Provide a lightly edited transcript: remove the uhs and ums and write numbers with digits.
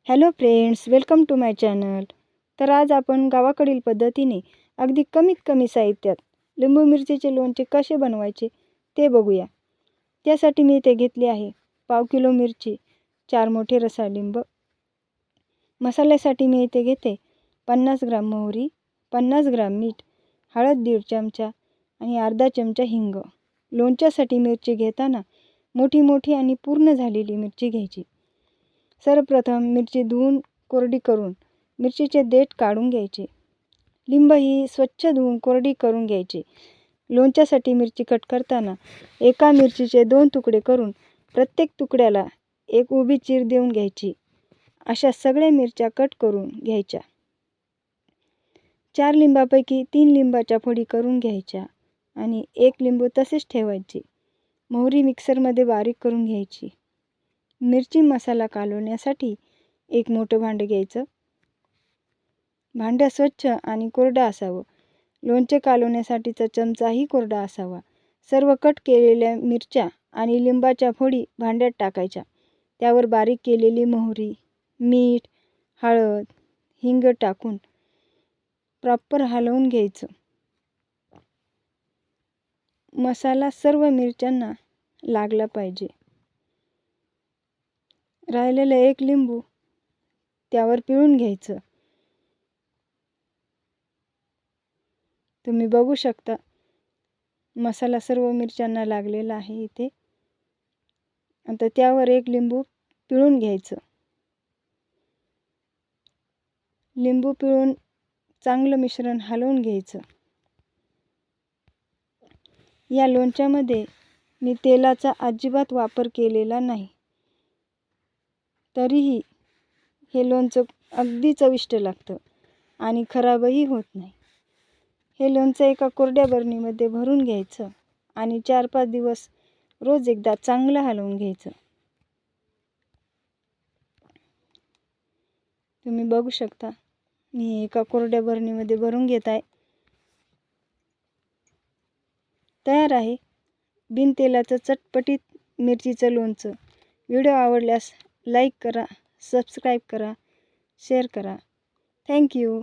Hello friends, welcome to my channel. तर आज आपण गावाकडील पद्धतीने अगदी कमीत कमी साहित्यात लिंबू मिरचीचे लोणचे कसे बनवायचे ते बघूया. त्यासाठी मी इथे घेतली आहे पाव किलो मिरची, 4 मोठे रसाळ लिंब. मसाल्यासाठी मी इथे घेते 50 ग्राम मोहरी, 50 ग्राम मीठ, हळद 1.5 चमचा आणि अर्धा चमचा हिंग. लोणच्यासाठी मिरची घेताना मोठी मोठी आणि पूर्ण झालेली मिरची घ्यायची. सर्वप्रथम मिरची धुवून कोरडी करून मिरचीचे देठ काढून घ्यायचे. लिंब ही स्वच्छ धुवून कोरडी करून घ्यायची. लोणच्यासाठी मिरची कट करताना एका मिरचीचे 2 तुकडे करून प्रत्येक तुकड्याला एक उभी चीर देऊन घ्यायची. अशा सगळ्या मिरच्या कट करून घ्यायच्या. 4 लिंबापैकी 3 लिंबाच्या फोडी करून घ्यायच्या आणि 1 लिंबू तसेच ठेवायचे. मोहरी मिक्सरमध्ये बारीक करून घ्यायची. मिरची मसाला कालवण्यासाठी एक मोठं भांडं घ्यायचं. भांडं स्वच्छ आणि कोरडं असावं. लोणचे कालवण्यासाठीचा चमचाही कोरडा असावा. सर्व कट केलेल्या मिरच्या आणि लिंबाच्या फोडी भांड्यात टाकायच्या. त्यावर बारीक केलेली मोहरी, मीठ, हळद, हिंग टाकून प्रॉपर हलवून घ्यायचं. मसाला सर्व मिरच्यांना लागला पाहिजे. राहिलेलं 1 लिंबू त्यावर पिळून घ्यायचं. तुम्ही बघू शकता मसाला सर्व मिरच्यांना लागलेला आहे इथे. आता त्यावर 1 लिंबू पिळून घ्यायचं. लिंबू पिळून चांगलं मिश्रण हलवून घ्यायचं. या लोणच्यामध्ये मी तेलाचा अजिबात वापर केलेला नाही. तरीही हे लोणचं अगदी चविष्ट लागतं आणि खराबही होत नाही. हे लोणचं एका कोरड्या बरणीमध्ये भरून घ्यायचं आणि 4-5 दिवस रोज एकदा चांगलं हलवून घ्यायचं. तुम्ही बघू शकता मी एका कोरड्या बरणीमध्ये भरून घेत आहे. तयार आहे बिन तेलाचं चटपटीत मिरचीचं लोणचं. व्हिडिओ आवडल्यास लाईक करा, सबस्क्राईब करा, शेअर करा. थँक्यू.